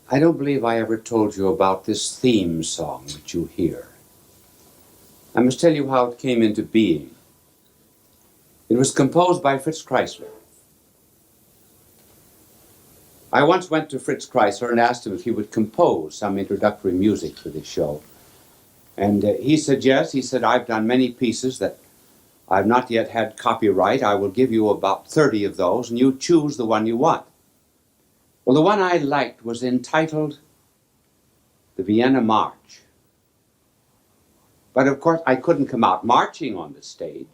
I don't believe I ever told you about this theme song that you hear. I must tell you how it came into being. It was composed by Fritz Kreisler. I once went to Fritz Kreisler and asked him if he would compose some introductory music for this show. And he said yes. He said, I've done many pieces that I've not yet had copyright. I will give you about 30 of those, and you choose the one you want. Well, the one I liked was entitled the Vienna March. But of course, I couldn't come out marching on the stage.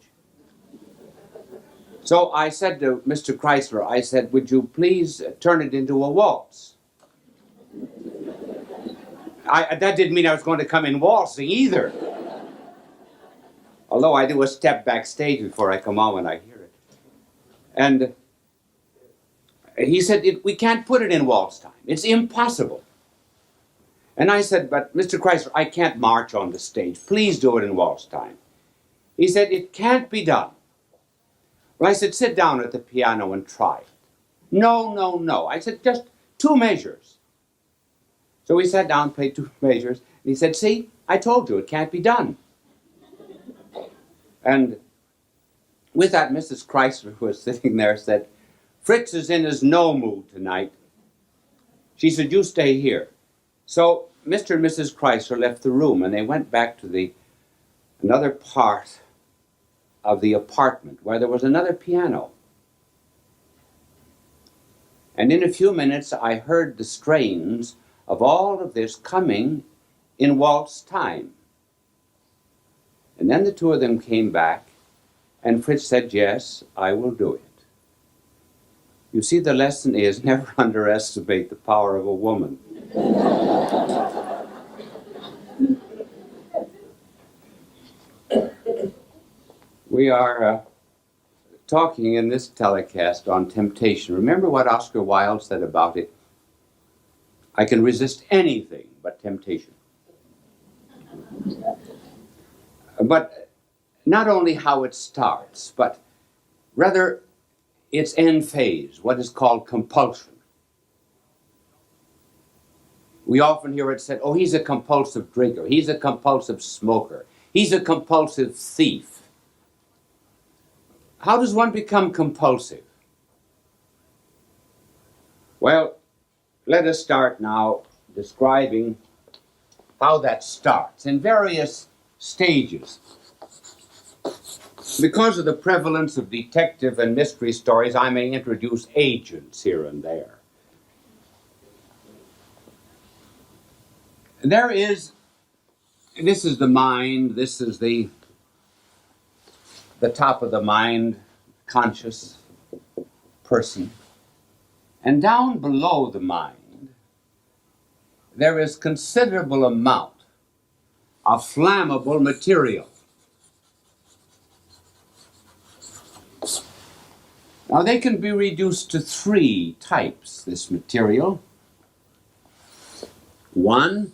So I said to Mr. Kreisler, I said, would you please turn it into a waltz? That didn't mean I was going to come in waltzing either. Although I do a step backstage before I come on when I hear it. And he said, we can't put it in waltz time. It's impossible. And I said, but Mr. Kreisler, I can't march on the stage. Please do it in waltz time. He said, it can't be done. Well, I said, sit down at the piano and try it. No, no, no. I said, just 2 measures. So we sat down, played 2 measures, and he said, see, I told you, it can't be done. And with that, Mrs. Kreisler, who was sitting there, said, Fritz is in his no mood tonight. She said, you stay here. So Mr. and Mrs. Kreisler left the room, and they went back to another part of the apartment where there was another piano. And in a few minutes, I heard the strains of all of this coming in waltz time. And then the 2 of them came back, and Fritz said, yes, I will do it. You see, the lesson is never underestimate the power of a woman. We are talking in this telecast on temptation. Remember what Oscar Wilde said about it? I can resist anything but temptation. But not only how it starts, but rather its end phase, what is called compulsion. We often hear it said, oh, he's a compulsive drinker, he's a compulsive smoker, he's a compulsive thief. How does one become compulsive? Well, let us start now describing how that starts in various stages. Because of the prevalence of detective and mystery stories, I may introduce agents here and there. This is the mind, this is the top of the mind, conscious person. And down below the mind, there is considerable amount of flammable material. Now, they can be reduced to 3 types, this material. 1,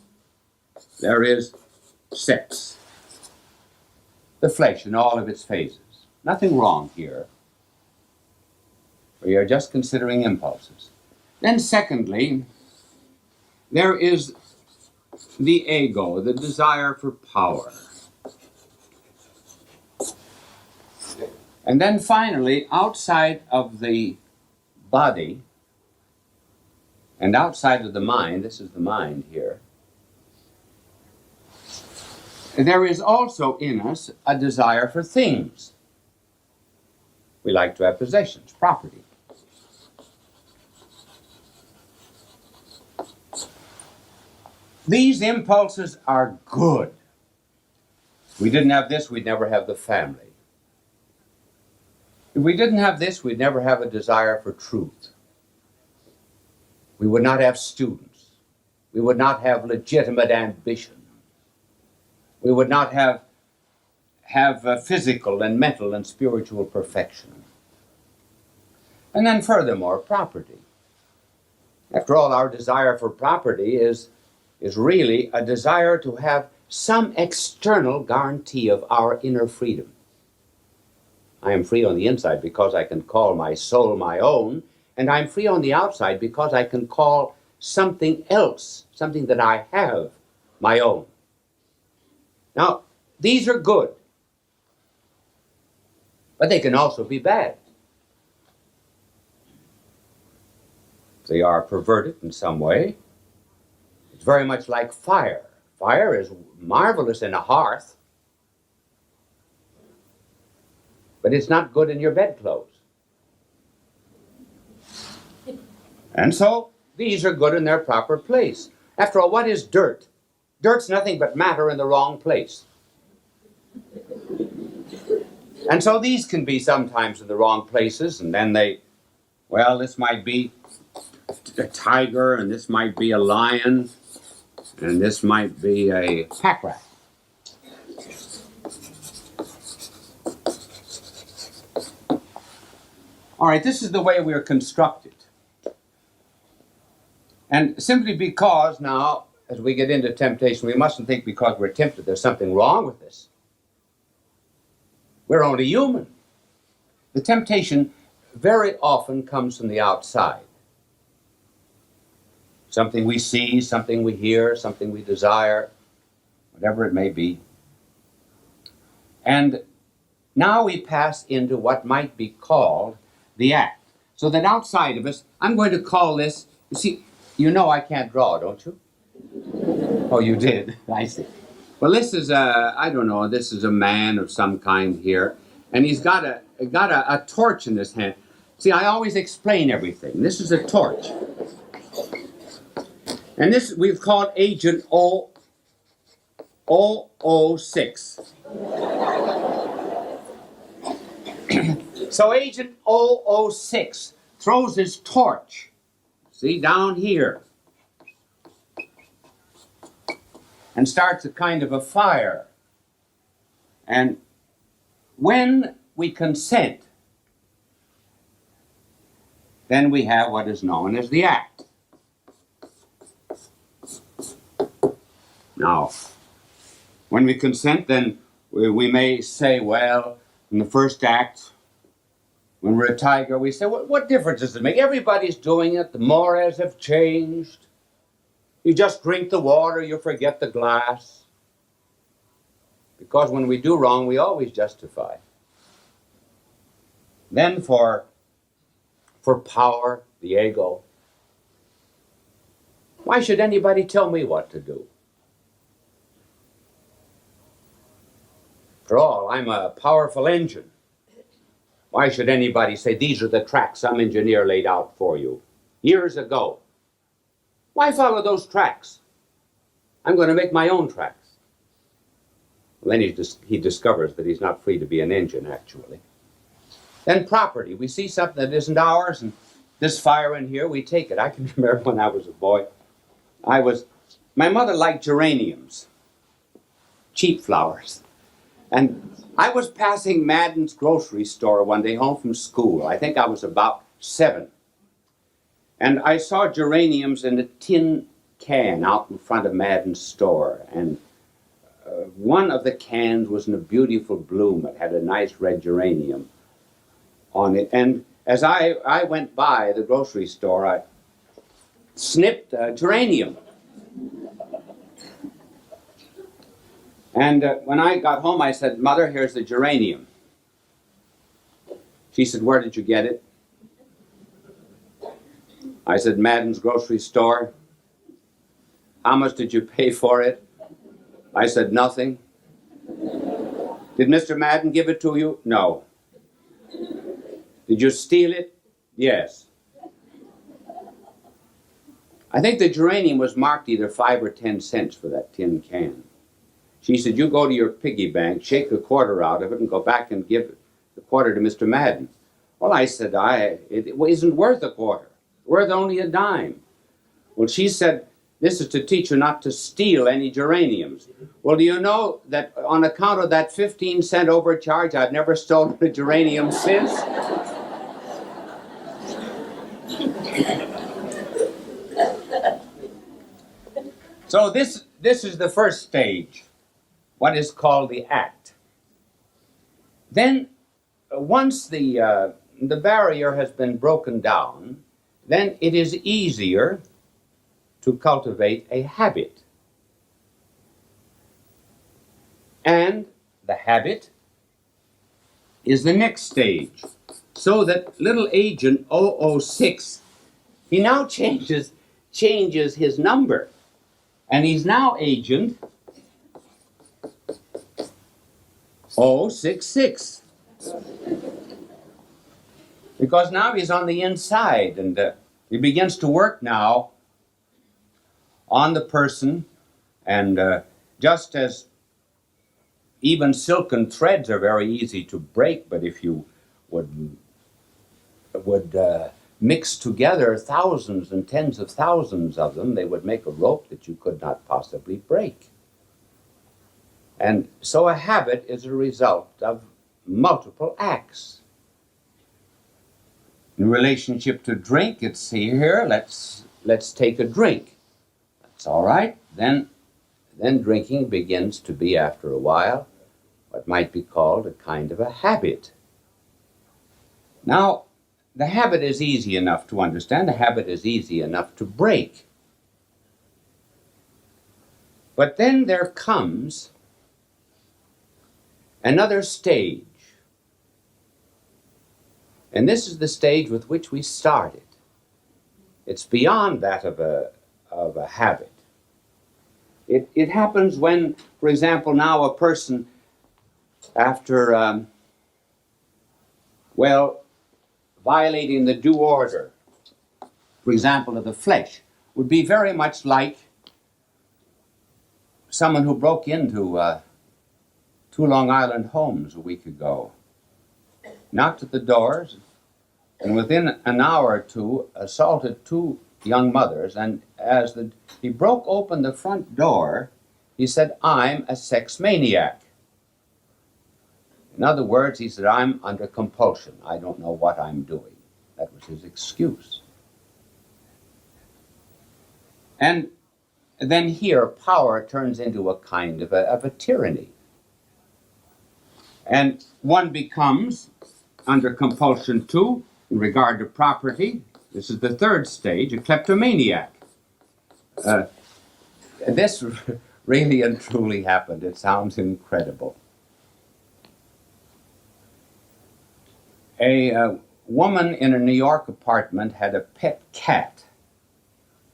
there is sex. The flesh in all of its phases. Nothing wrong here. We are just considering impulses. Then secondly, there is the ego, the desire for power. And then finally, outside of the body and outside of the mind, this is the mind here, there is also in us a desire for things. We like to have possessions, property. These impulses are good. If we didn't have this, we'd never have the family. If we didn't have this, we'd never have a desire for truth. We would not have students. We would not have legitimate ambition. We would not have physical and mental and spiritual perfection. And then furthermore, property. After all, our desire for property is really a desire to have some external guarantee of our inner freedom. I am free on the inside because I can call my soul my own, and I'm free on the outside because I can call something else, something that I have, my own. Now, these are good, but they can also be bad. They are perverted in some way. It's very much like fire. Fire is marvelous in a hearth, but it's not good in your bedclothes. And so, these are good in their proper place. After all, what is dirt? Dirt's nothing but matter in the wrong place. And so these can be sometimes in the wrong places, and then this might be a tiger, and this might be a lion, and this might be a pack rat. All right, this is the way we are constructed. And simply because now, as we get into temptation, we mustn't think because we're tempted there's something wrong with this. We're only human. The temptation very often comes from the outside. Something we see, something we hear, something we desire, whatever it may be. And now we pass into what might be called the act. So that outside of us, I'm going to call this, you see, you know I can't draw, don't you? Oh, you did? I see. Well, this is this is a man of some kind here, and he's got a torch in his hand. See, I always explain everything. This is a torch. And this we've called Agent 006. So Agent 006 throws his torch, see, down here, and starts a kind of a fire. And when we consent, then we have what is known as the act. Now, when we consent, then we may say, well, in the first act, when we're a tiger, we say, what difference does it make? Everybody's doing it. The mores have changed. You just drink the water, you forget the glass. Because when we do wrong, we always justify. Then for power, the ego. Why should anybody tell me what to do? After all, I'm a powerful engine. Why should anybody say, these are the tracks some engineer laid out for you years ago? Why follow those tracks? I'm going to make my own tracks. Well, then he discovers that he's not free to be an engine, actually. Then property. We see something that isn't ours, and this fire in here, we take it. I can remember when I was a boy, my mother liked geraniums, cheap flowers. And I was passing Madden's grocery store one day home from school. I think I was about 7. And I saw geraniums in a tin can out in front of Madden's store. And one of the cans was in a beautiful bloom. It had a nice red geranium on it. And as I went by the grocery store, I snipped a geranium. And when I got home, I said, Mother, here's the geranium. She said, where did you get it? I said, Madden's grocery store. How much did you pay for it? I said, nothing. Did Mr. Madden give it to you? No. Did you steal it? Yes. I think the geranium was marked either 5 or 10 cents for that tin can. She said, you go to your piggy bank, shake a quarter out of it, and go back and give the quarter to Mr. Madden. Well, I said, it isn't worth a quarter. Worth only a dime. Well, she said, this is to teach you not to steal any geraniums. Well, do you know that on account of that 15-cent overcharge, I've never stolen a geranium since? So this is the first stage, what is called the act. Then, once the barrier has been broken down, then it is easier to cultivate a habit. And the habit is the next stage. So that little agent 006, he now changes his number. And he's now agent 066. Because now he's on the inside, and he begins to work now on the person, and just as even silken threads are very easy to break, but if you would mix together thousands and tens of thousands of them, they would make a rope that you could not possibly break. And so a habit is a result of multiple acts. In relationship to drink, it's here, let's take a drink. That's all right. Then drinking begins to be, after a while, what might be called a kind of a habit. Now, the habit is easy enough to understand. The habit is easy enough to break. But then there comes another stage. And this is the stage with which we started. It's beyond that of a habit. It happens when, for example, now a person, after, violating the due order, for example, of the flesh, would be very much like someone who broke into 2 Long Island homes a week ago, knocked at the doors, and within an hour or two assaulted 2 young mothers. And as he broke open the front door, he said, "I'm a sex maniac." In other words, he said, "I'm under compulsion. I don't know what I'm doing." That was his excuse. And then here, power turns into a kind of a tyranny. And one becomes, under compulsion too, in regard to property, this is the third stage, a kleptomaniac. This really and truly happened. It sounds incredible. A woman in a New York apartment had a pet cat,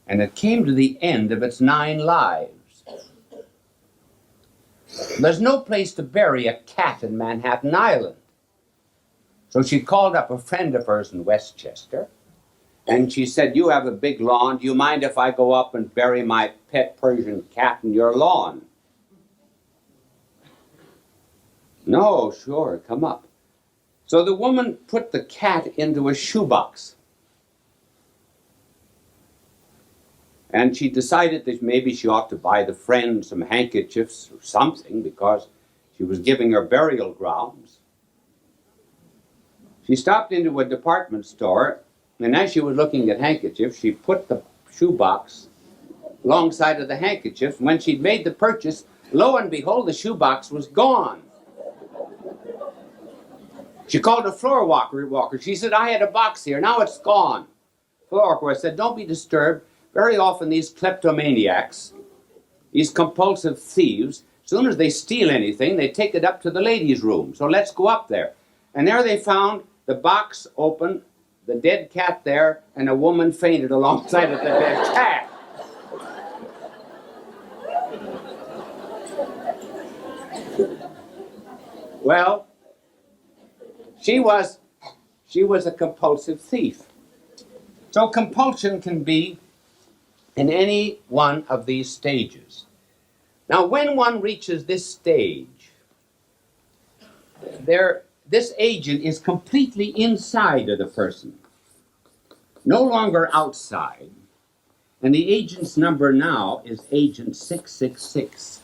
and it came to the end of its 9 lives. There's no place to bury a cat in Manhattan Island. So she called up a friend of hers in Westchester, and she said, "You have a big lawn. Do you mind if I go up and bury my pet Persian cat in your lawn?" "No, sure, come up." So the woman put the cat into a shoebox. And she decided that maybe she ought to buy the friend some handkerchiefs or something, because she was giving her burial grounds. She stopped into a department store, and as she was looking at handkerchiefs, she put the shoebox alongside of the handkerchiefs. When she'd made the purchase, lo and behold, the shoebox was gone. She called a floor walker. She said, "I had a box here. Now it's gone." Floor walker said, "Don't be disturbed. Very often these kleptomaniacs, these compulsive thieves, as soon as they steal anything, they take it up to the ladies' room. So let's go up there." And there they found the box open, the dead cat there, and a woman fainted alongside of the dead cat. Well, she was a compulsive thief. So compulsion can be in any one of these stages. Now, when one reaches this stage, this agent is completely inside of the person, no longer outside. And the agent's number now is agent 666.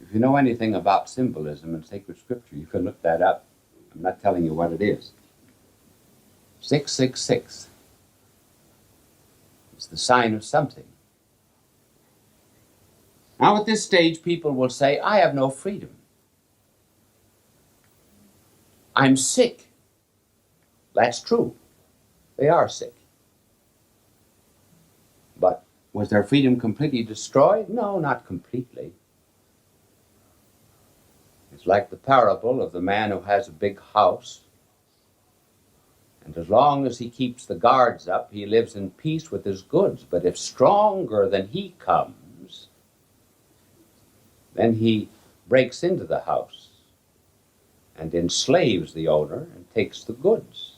If you know anything about symbolism and sacred scripture, you can look that up. I'm not telling you what it is. 666. It's the sign of something. Now at this stage, people will say, "I have no freedom. I'm sick." That's true. They are sick. Was their freedom completely destroyed? No, not completely. It's like the parable of the man who has a big house, and as long as he keeps the guards up, he lives in peace with his goods. But if stronger than he comes, then he breaks into the house and enslaves the owner and takes the goods.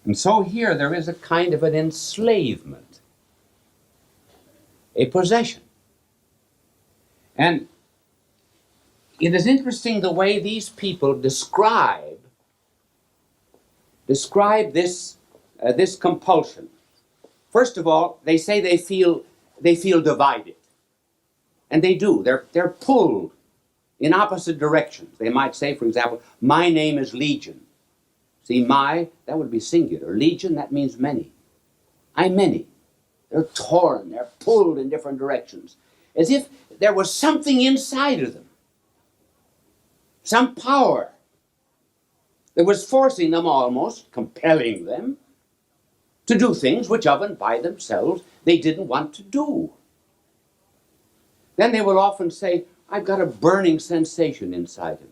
And so here there is a kind of an enslavement, a possession. And it is interesting the way these people describe this compulsion. First of all, they say they feel divided. And they do. They're pulled in opposite directions. They might say, for example, my name is Legion. See, that would be singular. Legion, that means many. I'm many. They're torn, they're pulled in different directions, as if there was something inside of them, some power that was forcing them, almost compelling them, to do things which of and by themselves they didn't want to do. Then they will often say, I've got a burning sensation inside of me.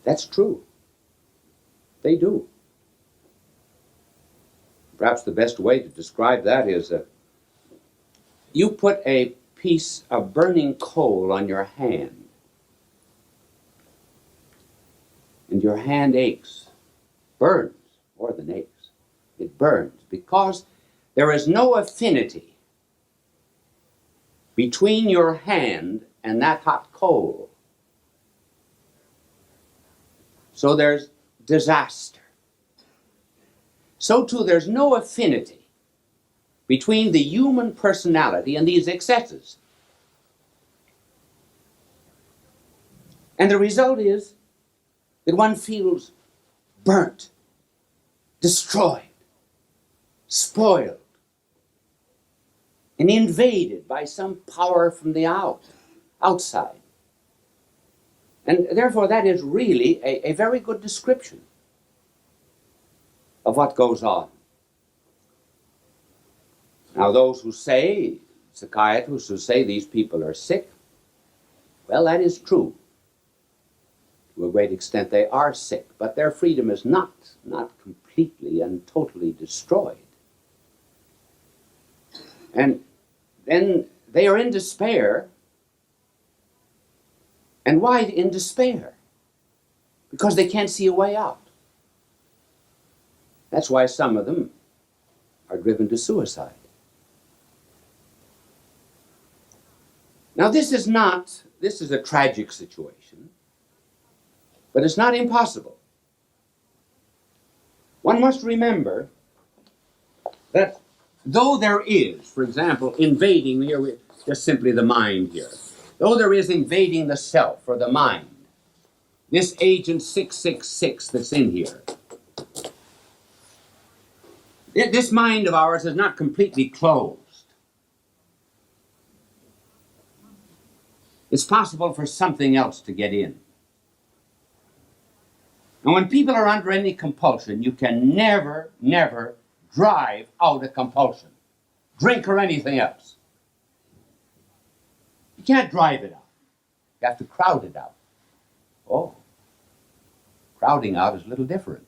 That's true. They do. Perhaps the best way to describe that is you put a piece of burning coal on your hand, and your hand aches, burns more than aches. It burns because there is no affinity between your hand and that hot coal. So there's disaster. So too, there's no affinity between the human personality and these excesses. And the result is that one feels burnt, destroyed, spoiled, and invaded by some power from the outside. And therefore, that is really a very good description of what goes on. Now, those who say, psychiatrists who say these people are sick, well, that is true. To a great extent, they are sick, but their freedom is not completely and totally destroyed. And then they are in despair. And why in despair? Because they can't see a way out. That's why some of them are driven to suicide. Now, this is a tragic situation, but it's not impossible. One must remember that though there is, for example, invading here, just simply the mind here, though there is invading the self or the mind, this agent 666 that's in here, this mind of ours is not completely closed. It's possible for something else to get in. And when people are under any compulsion, you can never drive out a compulsion, drink or anything else. You can't drive it out. You have to crowd it out. Oh, crowding out is a little different.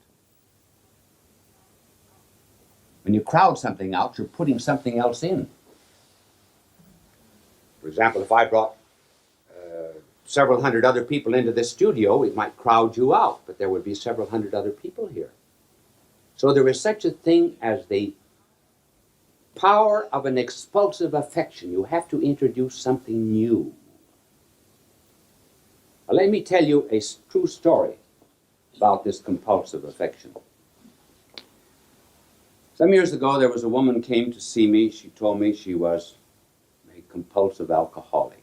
When you crowd something out, you're putting something else in. For example, if I brought several hundred other people into this studio, it might crowd you out, but there would be several hundred other people here. So there is such a thing as the power of an expulsive affection. You have to introduce something new. Well, let me tell you a true story about this compulsive affection. Some years ago, there was a woman came to see me. She told me she was a compulsive alcoholic.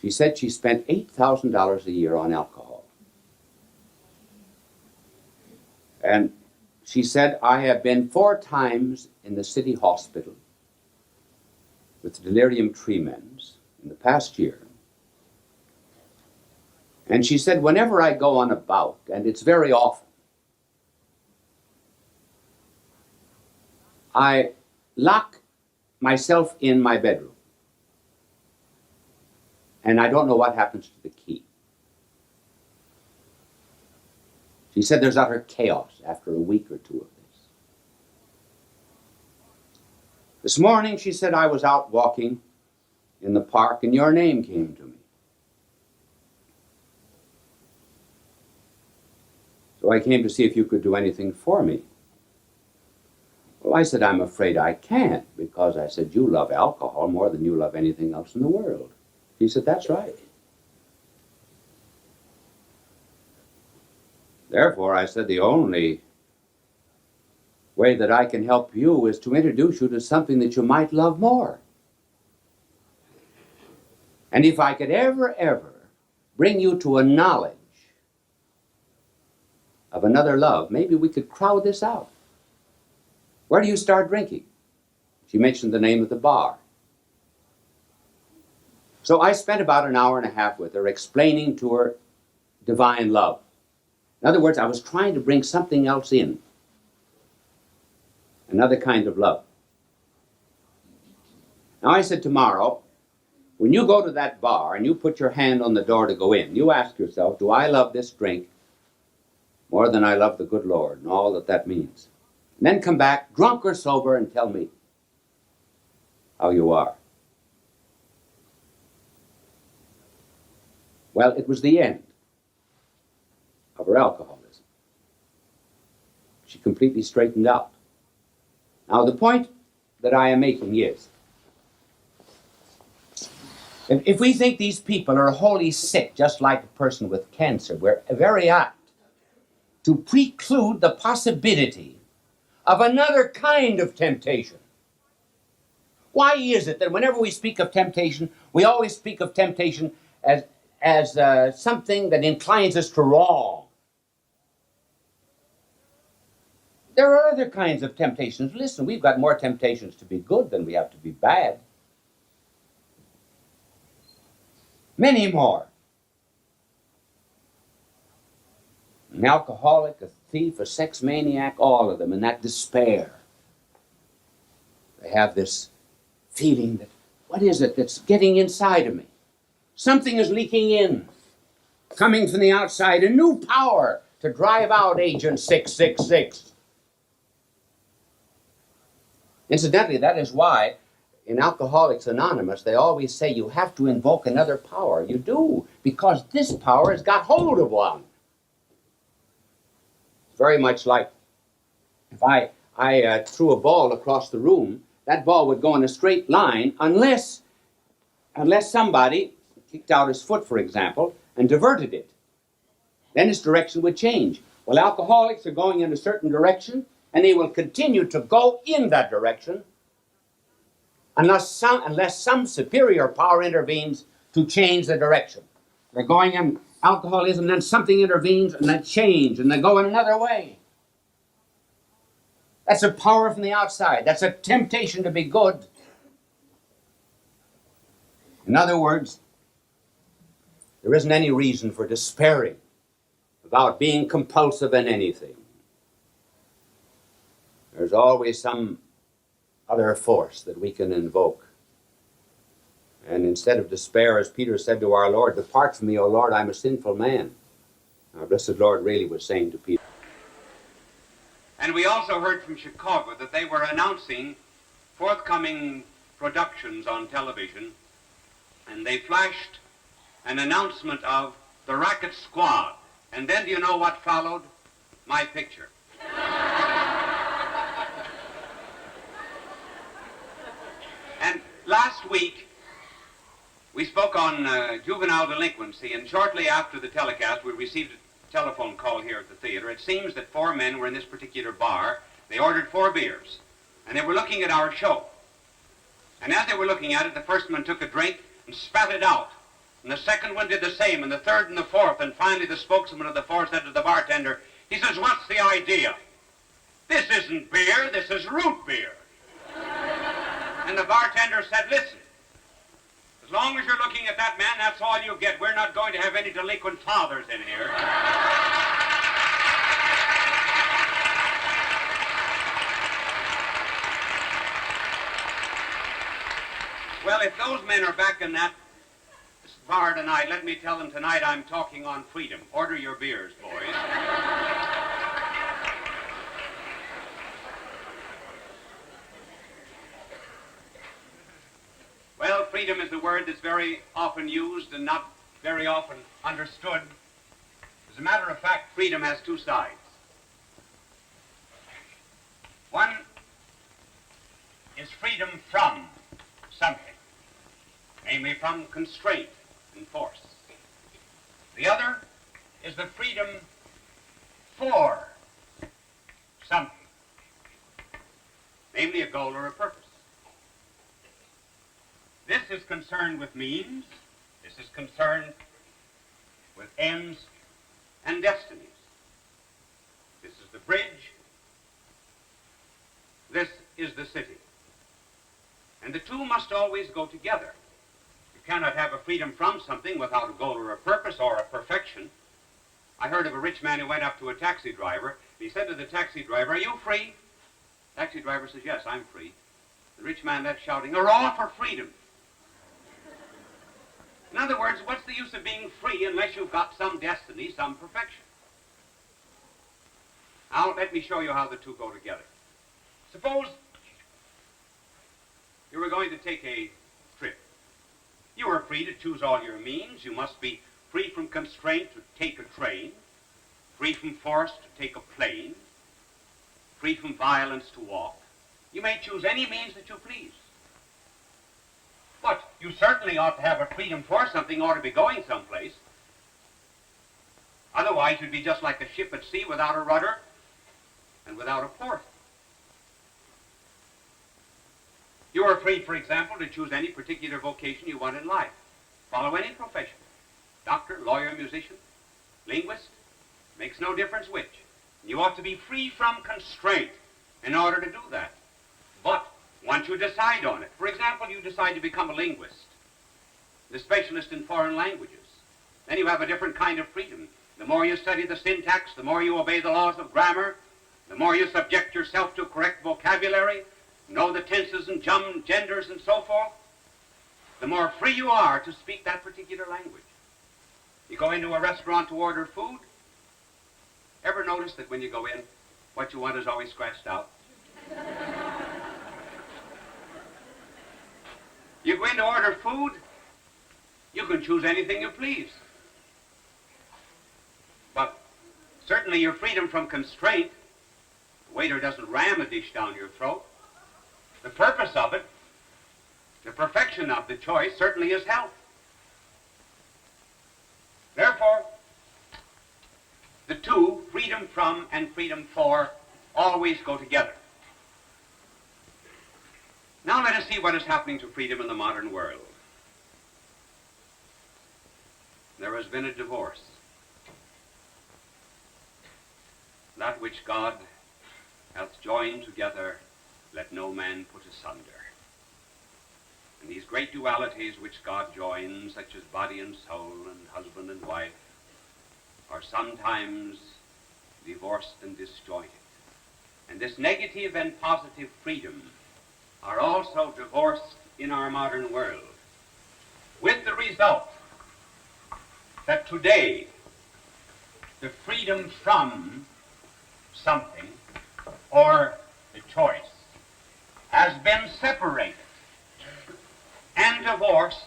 She said she spent $8,000 a year on alcohol. And she said, I have been 4 times in the city hospital with delirium tremens in the past year. And she said, whenever I go on a bout, and it's very often, I lock myself in my bedroom. And I don't know what happens to the key. She said there's utter chaos after a week or two of this. This morning, she said, I was out walking in the park and your name came to me. So I came to see if you could do anything for me. Well, I said, I'm afraid I can't, because I said, you love alcohol more than you love anything else in the world. He said, that's right. Therefore, I said, the only way that I can help you is to introduce you to something that you might love more. And if I could ever bring you to a knowledge of another love, maybe we could crowd this out. Where do you start drinking? She mentioned the name of the bar. So I spent about an hour and a half with her explaining to her divine love. In other words, I was trying to bring something else in. Another kind of love. Now I said, tomorrow, when you go to that bar and you put your hand on the door to go in, you ask yourself, do I love this drink more than I love the good Lord and all that that means? And then come back, drunk or sober, and tell me how you are. Well, it was the end of her alcoholism. She completely straightened out. Now, the point that I am making is, if we think these people are wholly sick, just like a person with cancer, we're very apt to preclude the possibility of another kind of temptation. Why is it that whenever we speak of temptation, we always speak of temptation as something that inclines us to wrong? There are other kinds of temptations. Listen, we've got more temptations to be good than we have to be bad. Many more. An alcoholic, a thief, a sex maniac, all of them in that despair. They have this feeling that, what is it that's getting inside of me? Something is leaking in, coming from the outside, a new power to drive out Agent 666. Incidentally, that is why in Alcoholics Anonymous, they always say you have to invoke another power. You do, because this power has got hold of one. It's very much like if I threw a ball across the room, that ball would go in a straight line unless somebody kicked out his foot, for example, and diverted it. Then its direction would change. Well, alcoholics are going in a certain direction, and they will continue to go in that direction unless some superior power intervenes to change the direction. They're going in alcoholism, then something intervenes, and they change, and they go in another way. That's a power from the outside. That's a temptation to be good. In other words, there isn't any reason for despairing about being compulsive in anything. There's always some other force that we can invoke. And instead of despair, as Peter said to our Lord, "Depart from me, O Lord, I'm a sinful man." Our blessed Lord really was saying to Peter. And we also heard from Chicago that they were announcing forthcoming productions on television, and they flashed an announcement of the Racket Squad. And then do you know what followed? My picture. And last week, we spoke on juvenile delinquency, and shortly after the telecast, we received a telephone call here at the theater. It seems that 4 men were in this particular bar. They ordered 4 beers, and they were looking at our show. And as they were looking at it, the first one took a drink and spat it out. And the second one did the same, and the third and the fourth. And finally, the spokesman of the 4 said to the bartender, he says, "What's the idea? This isn't beer, this is root beer." And the bartender said, "Listen, as long as you're looking at that man, that's all you get. We're not going to have any delinquent fathers in here." if those men are back in that bar tonight, let me tell them tonight I'm talking on freedom. Order your beers, boys. Well, freedom is a word that's very often used and not very often understood. As a matter of fact, freedom has two sides. One is freedom from something, namely from constraint and force. The other is the freedom for something, namely a goal or a purpose. This is concerned with means, this is concerned with ends and destinies. This is the bridge, this is the city. And the two must always go together. You cannot have a freedom from something without a goal or a purpose or a perfection. I heard of a rich man who went up to a taxi driver, and he said to the taxi driver, "Are you free?" The taxi driver says, "Yes, I'm free." The rich man left shouting, "Hurrah for freedom!" In other words, what's the use of being free unless you've got some destiny, some perfection? Now, let me show you how the two go together. Suppose you were going to take a trip. You are free to choose all your means. You must be free from constraint to take a train, free from force to take a plane, free from violence to walk. You may choose any means that you please. But you certainly ought to have a freedom for something, ought to be going someplace. Otherwise, you'd be just like a ship at sea without a rudder and without a port. You are free, for example, to choose any particular vocation you want in life. Follow any profession. Doctor, lawyer, musician, linguist, makes no difference which. You ought to be free from constraint in order to do that. But once you decide on it, for example, you decide to become a linguist, the specialist in foreign languages, then you have a different kind of freedom. The more you study the syntax, the more you obey the laws of grammar, the more you subject yourself to correct vocabulary, know the tenses and genders and so forth, the more free you are to speak that particular language. You go into a restaurant to order food. Ever notice that when you go in, what you want is always scratched out? You go in to order food, you can choose anything you please. But certainly your freedom from constraint, the waiter doesn't ram a dish down your throat. The purpose of it, the perfection of the choice, certainly is health. Therefore, the two, freedom from and freedom for, always go together. Now let us see what is happening to freedom in the modern world. There has been a divorce. That which God hath joined together, let no man put asunder. And these great dualities which God joins, such as body and soul and husband and wife, are sometimes divorced and disjointed. And this negative and positive freedom are also divorced in our modern world, with the result that today the freedom from something, or the choice, has been separated and divorced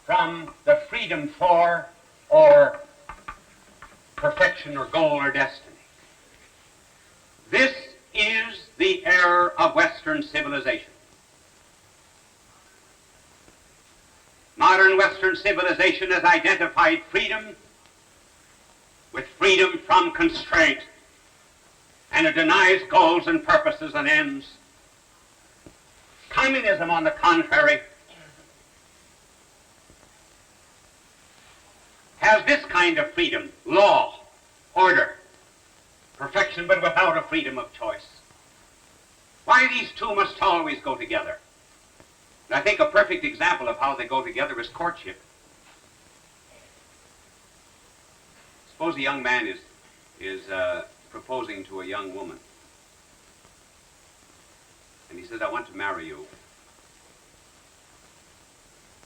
from the freedom for or perfection or goal or destiny. This is the error of Western civilization. Modern Western civilization has identified freedom with freedom from constraint, and it denies goals and purposes and ends. Communism, on the contrary, has this kind of freedom: law, order, perfection, but without a freedom of choice. Why these two must always go together. And I think a perfect example of how they go together is courtship. Suppose a young man is proposing to a young woman. And he says, "I want to marry you."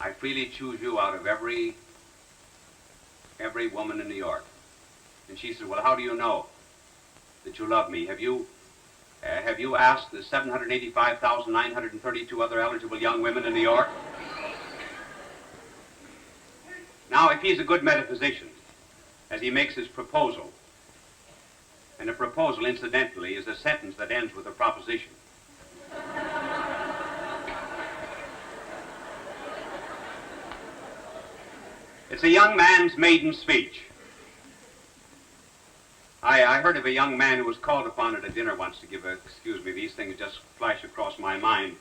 I freely choose you out of every woman in New York. And she said, well, how do you know that you love me? Have you asked the 785,932 other eligible young women in New York? Now, if he's a good metaphysician, as he makes his proposal, and a proposal, incidentally, is a sentence that ends with a proposition. It's a young man's maiden speech. I heard of a young man who was called upon at a dinner once to give a, excuse me, these things just flash across my mind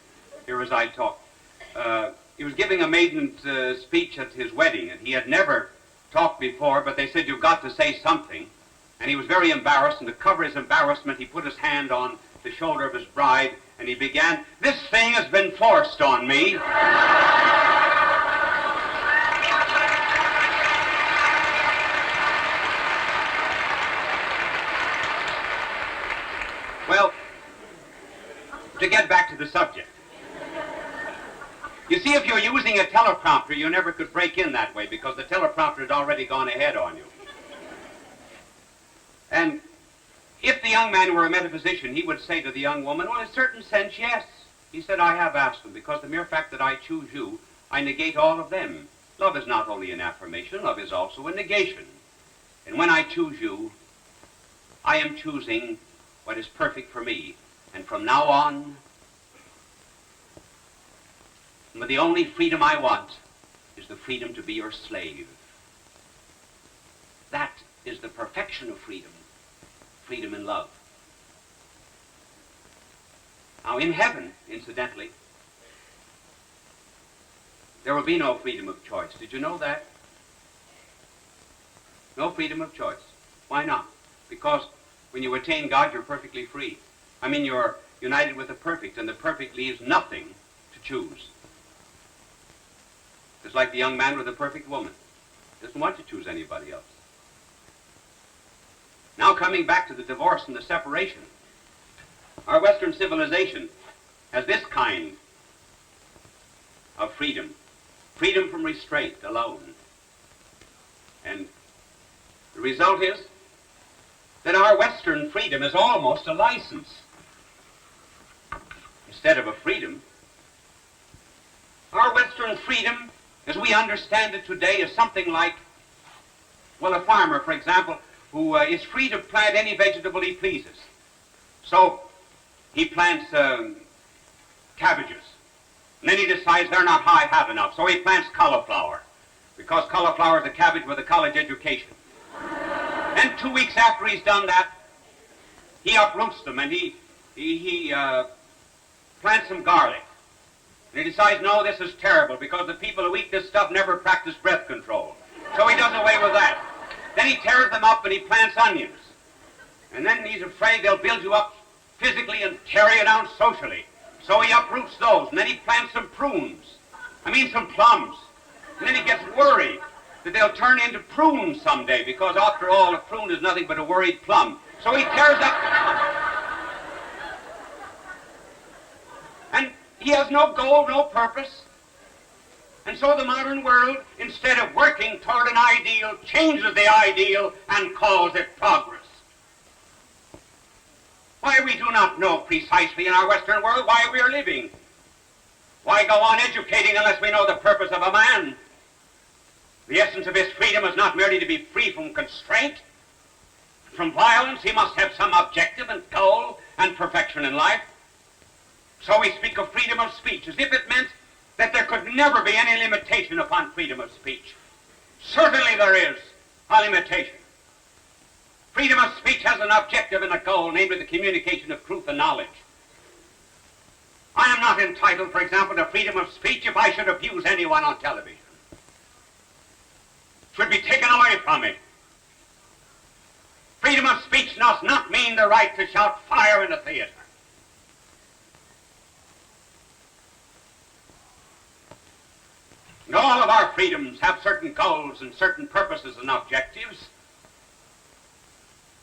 here as I talk. He was giving a maiden speech at his wedding, and he had never talked before, but they said, you've got to say something. And he was very embarrassed, and to cover his embarrassment, he put his hand on the shoulder of his bride, and he began, this thing has been forced on me. Well, to get back to the subject. You see, if you're using a teleprompter, you never could break in that way because the teleprompter had already gone ahead on you. And if the young man were a metaphysician, he would say to the young woman, well, in a certain sense, yes. He said, I have asked them because the mere fact that I choose you, I negate all of them. Love is not only an affirmation, love is also a negation. And when I choose you, I am choosing what is perfect for me. And from now on, the only freedom I want is the freedom to be your slave. That is the perfection of freedom, freedom in love. Now in heaven, incidentally, there will be no freedom of choice. Did you know that? No freedom of choice. Why not? Because when you attain God, you're perfectly free. I mean, you're united with the perfect, and the perfect leaves nothing to choose. Just like the young man with the perfect woman. Doesn't want to choose anybody else. Now coming back to the divorce and the separation. Our Western civilization has this kind of freedom. Freedom from restraint alone. And the result is that our Western freedom is almost a license instead of a freedom. Our Western freedom, as we understand it today, is something like, well, a farmer, for example, who is free to plant any vegetable he pleases. So he plants cabbages, and then he decides they're not high enough, so he plants cauliflower, because cauliflower is a cabbage with a college education. Then 2 weeks after he's done that, he uproots them, and he plants some garlic. And he decides, no, this is terrible, because the people who eat this stuff never practice breath control. So he does away with that. Then he tears them up and he plants onions. And then he's afraid they'll build you up physically and tear you down socially. So he uproots those, and then he plants some prunes. Some plums. And then he gets worried that they'll turn into prunes someday, because after all, a prune is nothing but a worried plum. So he tears up the plum. And he has no goal, no purpose. And so the modern world, instead of working toward an ideal, changes the ideal and calls it progress. Why we do not know precisely in our Western world why we are living. Why go on educating unless we know the purpose of a man? The essence of his freedom is not merely to be free from constraint, from violence. He must have some objective and goal and perfection in life. So we speak of freedom of speech as if it meant that there could never be any limitation upon freedom of speech. Certainly there is a limitation. Freedom of speech has an objective and a goal, namely the communication of truth and knowledge. I am not entitled, for example, to freedom of speech if I should abuse anyone on television. It should be taken away from me. Freedom of speech does not mean the right to shout fire in a theater. And all of our freedoms have certain goals and certain purposes and objectives.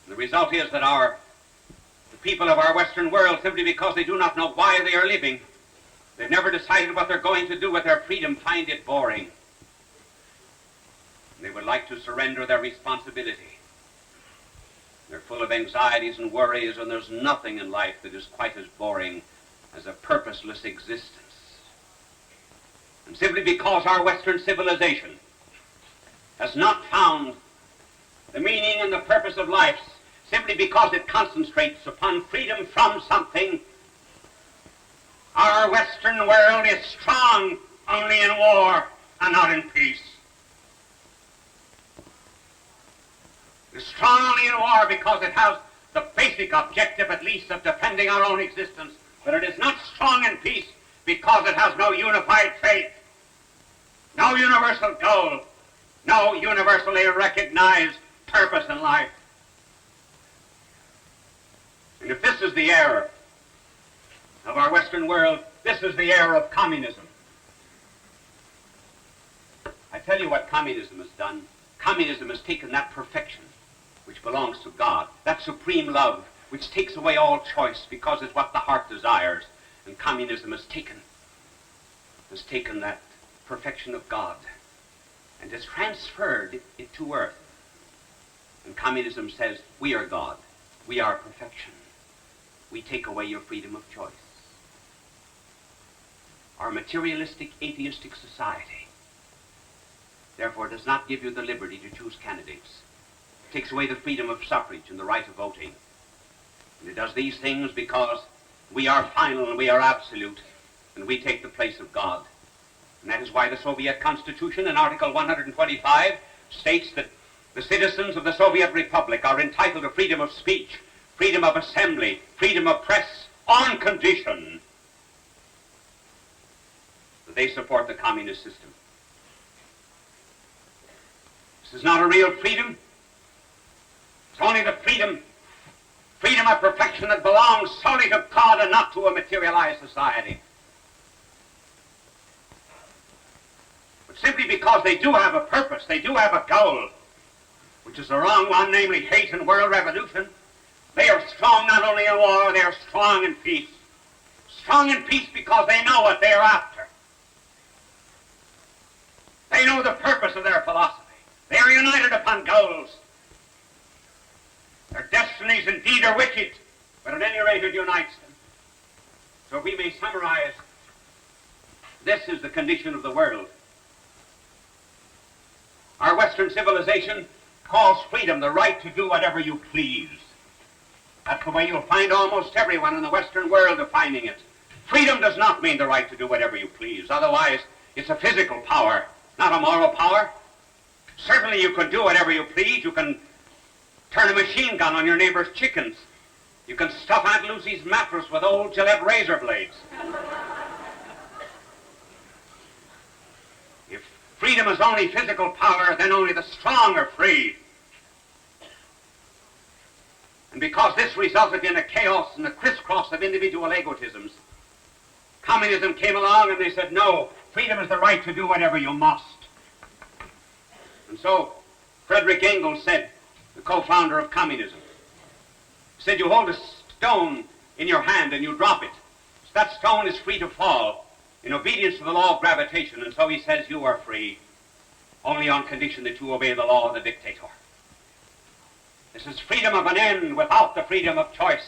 And the result is that the people of our Western world, simply because they do not know why they are living, They've never decided what they're going to do with their freedom, find it boring. They would like to surrender their responsibility. They're full of anxieties and worries, and there's nothing in life that is quite as boring as a purposeless existence. And simply because our Western civilization has not found the meaning and the purpose of life, simply because it concentrates upon freedom from something, our Western world is strong only in war and not in peace. It's strong only in war because it has the basic objective, at least, of defending our own existence. But it is not strong in peace because it has no unified faith, no universal goal, no universally recognized purpose in life. And if this is the error of our Western world, this is the error of communism. I tell you what communism has done. Communism has taken that perfection which belongs to God, that supreme love which takes away all choice because it's what the heart desires. And communism has taken that perfection of God and has transferred it to earth. And communism says, we are God, we are perfection. We take away your freedom of choice. Our materialistic, atheistic society, therefore, does not give you the liberty to choose candidates. It takes away the freedom of suffrage and the right of voting. And it does these things because we are final and we are absolute, and we take the place of God. And that is why the Soviet Constitution in Article 125 states that the citizens of the Soviet Republic are entitled to freedom of speech, freedom of assembly, freedom of press, on condition that they support the communist system. This is not a real freedom. It's only the freedom of perfection that belongs solely to God and not to a materialized society. But simply because they do have a purpose, they do have a goal, which is the wrong one, namely hate and world revolution, they are strong not only in war, they are strong in peace. Strong in peace because they know what they are after. They know the purpose of their philosophy. They are united upon goals. Their destinies indeed are wicked, but at any rate it unites them. So if we may summarize, this is the condition of the world. Our Western civilization calls freedom the right to do whatever you please. That's the way you'll find almost everyone in the Western world defining it. Freedom does not mean the right to do whatever you please. Otherwise, it's a physical power, not a moral power. Certainly you can do whatever you please. You can turn a machine gun on your neighbor's chickens. You can stuff Aunt Lucy's mattress with old Gillette razor blades. If freedom is only physical power, then only the strong are free. And because this resulted in a chaos and a crisscross of individual egotisms, communism came along and they said, no, freedom is the right to do whatever you must. And so Frederick Engels said, the co-founder of communism, said you hold a stone in your hand and you drop it. So that stone is free to fall in obedience to the law of gravitation. And so he says you are free only on condition that you obey the law of the dictator. This is freedom of an end without the freedom of choice.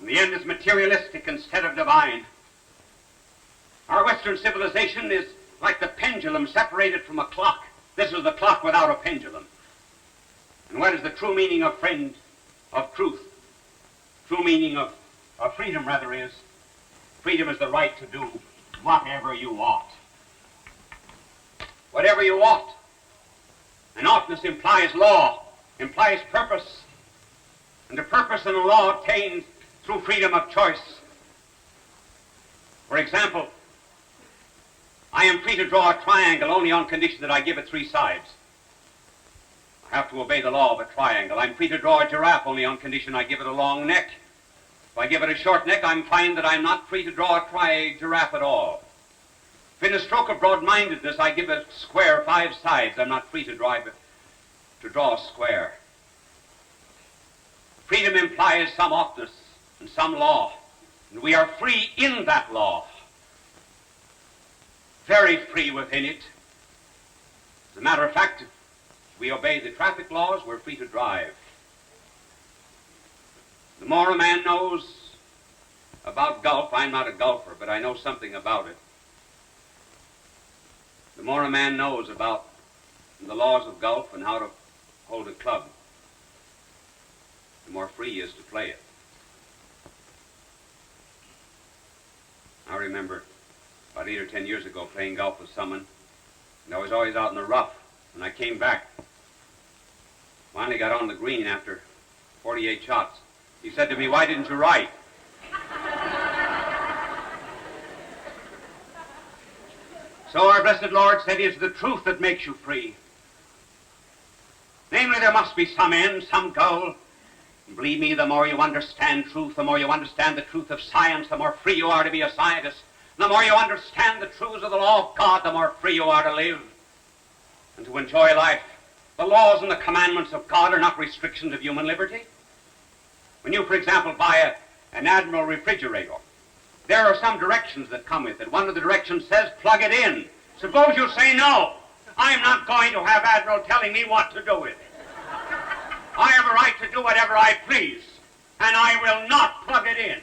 And the end is materialistic instead of divine. Our Western civilization is like the pendulum separated from a clock. This is the clock without a pendulum. And what is the true meaning of truth? True meaning of freedom, rather, is freedom is the right to do whatever you ought. Whatever you ought. And oughtness implies law, implies purpose. And the purpose and the law obtained through freedom of choice. For example, I am free to draw a triangle only on condition that I give it 3 sides. I have to obey the law of a triangle. I'm free to draw a giraffe only on condition I give it a long neck. If I give it a short neck, I'm find that I'm not free to draw a giraffe at all. If in a stroke of broad-mindedness I give a square 5 sides, I'm not free to draw a square. Freedom implies some oughtness and some law, and we are free in that law. very free within it. As a matter of fact, if we obey the traffic laws, we're free to drive. The more a man knows about golf, I'm not a golfer, but I know something about it. The more a man knows about the laws of golf and how to hold a club, the more free he is to play it. I remember about 8 or 10 years ago playing golf with someone, and I was always out in the rough. When I came back, finally got on the green after 48 shots. He said to me, "Why didn't you write?" So our blessed Lord said, "It is the truth that makes you free." Namely, there must be some end, some goal. And believe me, the more you understand truth, the more you understand the truth of science, the more free you are to be a scientist. The more you understand the truths of the law of God, the more free you are to live and to enjoy life. The laws and the commandments of God are not restrictions of human liberty. When you, for example, buy an Admiral refrigerator, there are some directions that come with it. One of the directions says, plug it in. Suppose you say, no, I'm not going to have Admiral telling me what to do with it. I have a right to do whatever I please, and I will not plug it in.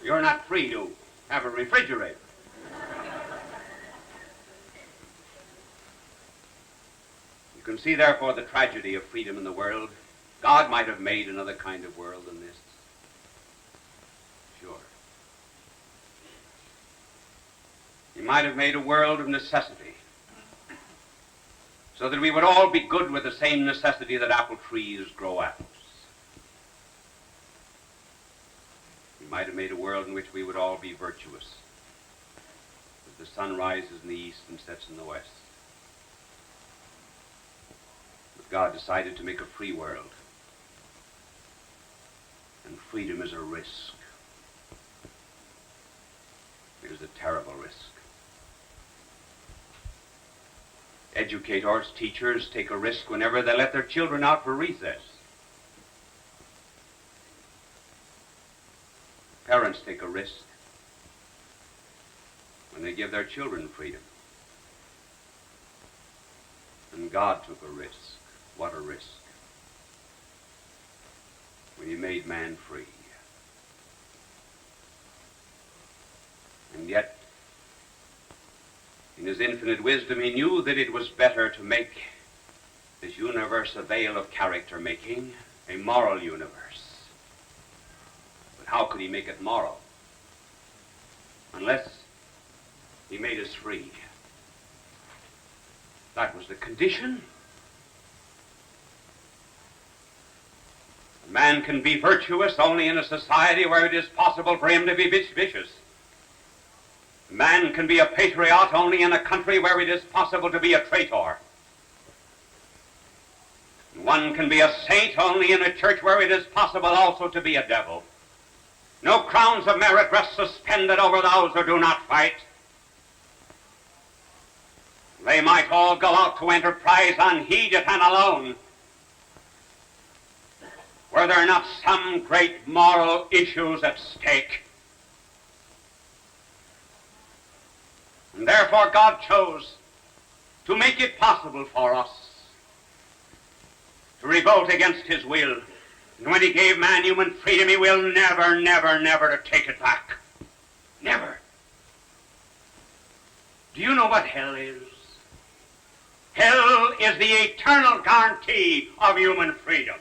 You're not free to have a refrigerator. You can see, therefore, the tragedy of freedom in the world. God might have made another kind of world than this. Sure. He might have made a world of necessity, so that we would all be good with the same necessity that apple trees grow apples. He might have made a world in which we would all be virtuous, as the sun rises in the east and sets in the west. But God decided to make a free world. And freedom is a risk. It is a terrible risk. Educators, teachers take a risk whenever they let their children out for recess. Parents take a risk when they give their children freedom. And God took a risk. What a risk. When he made man free. And yet, in his infinite wisdom, he knew that it was better to make this universe a vale of character making, a moral universe. But how could he make it moral? Unless he made us free. That was the condition. Man can be virtuous only in a society where it is possible for him to be vicious. Man can be a patriot only in a country where it is possible to be a traitor. One can be a saint only in a church where it is possible also to be a devil. No crowns of merit rest suspended over those who do not fight. They might all go out to enterprise unheeded and alone, were there not some great moral issues at stake. And therefore God chose to make it possible for us to revolt against his will. And when he gave man human freedom, he will never, never, never to take it back. Never. Do you know what hell is? Hell is the eternal guarantee of human freedom.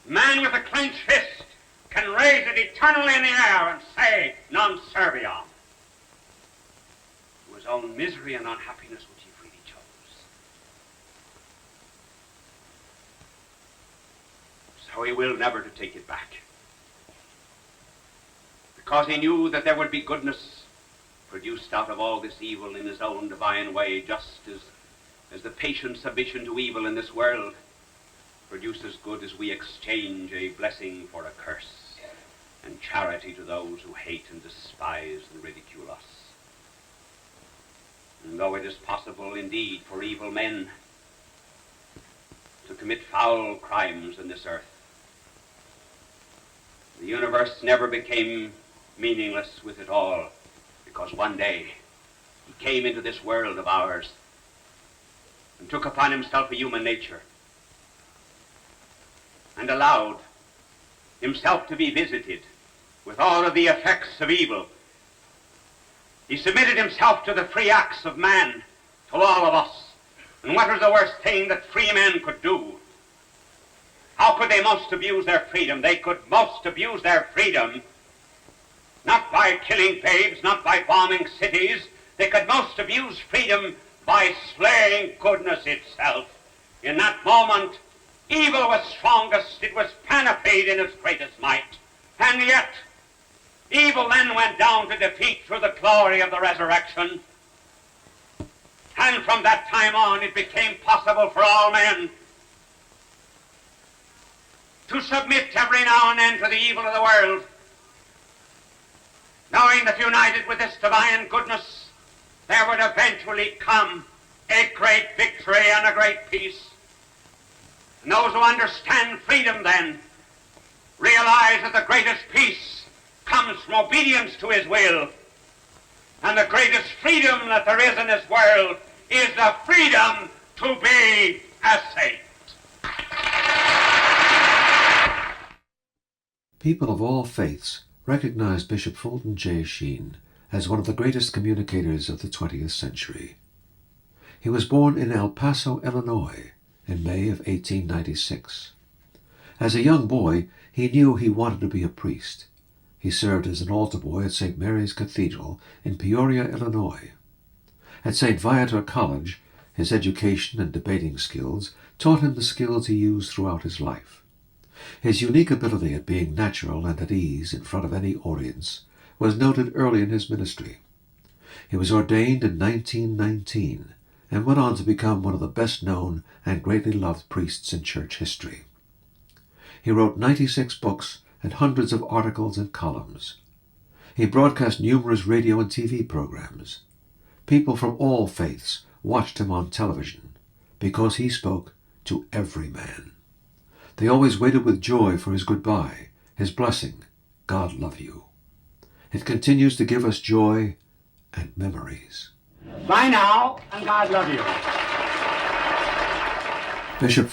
Man with a clenched fist can raise it eternally in the air and say, non serviam. To his own misery and unhappiness which he freely chose. So he will never to take it back. Because he knew that there would be goodness produced out of all this evil in his own divine way, just as the patient submission to evil in this world produces good as we exchange a blessing for a curse, and charity to those who hate and despise and ridicule us. And though it is possible indeed for evil men to commit foul crimes in this earth, The universe never became meaningless with it all, because one day he came into this world of ours and took upon himself a human nature and allowed himself to be visited with all of the effects of evil. He submitted himself to the free acts of man, to all of us. And what was the worst thing that free men could do? How could they most abuse their freedom? They could most abuse their freedom not by killing babes, not by bombing cities. They could most abuse freedom by slaying goodness itself. In that moment, evil was strongest. It was panoplied in its greatest might. And yet, evil then went down to defeat through the glory of the resurrection. And from that time on, it became possible for all men to submit every now and then to the evil of the world, knowing that united with this divine goodness, there would eventually come a great victory and a great peace. And those who understand freedom then realize that the greatest peace comes from obedience to his will. And the greatest freedom that there is in this world is the freedom to be a saint. People of all faiths recognize Bishop Fulton J. Sheen as one of the greatest communicators of the 20th century. He was born in El Paso, Illinois, in May of 1896. As a young boy, he knew he wanted to be a priest. He served as an altar boy at St. Mary's Cathedral in Peoria, Illinois. At St. Viator College, his education and debating skills taught him the skills he used throughout his life. His unique ability at being natural and at ease in front of any audience was noted early in his ministry. He was ordained in 1919 and went on to become one of the best-known and greatly loved priests in church history. He wrote 96 books and hundreds of articles and columns. He broadcast numerous radio and TV programs. People from all faiths watched him on television because he spoke to every man. They always waited with joy for his goodbye, his blessing, God love you. It continues to give us joy and memories. Bye now, and God love you. Bishop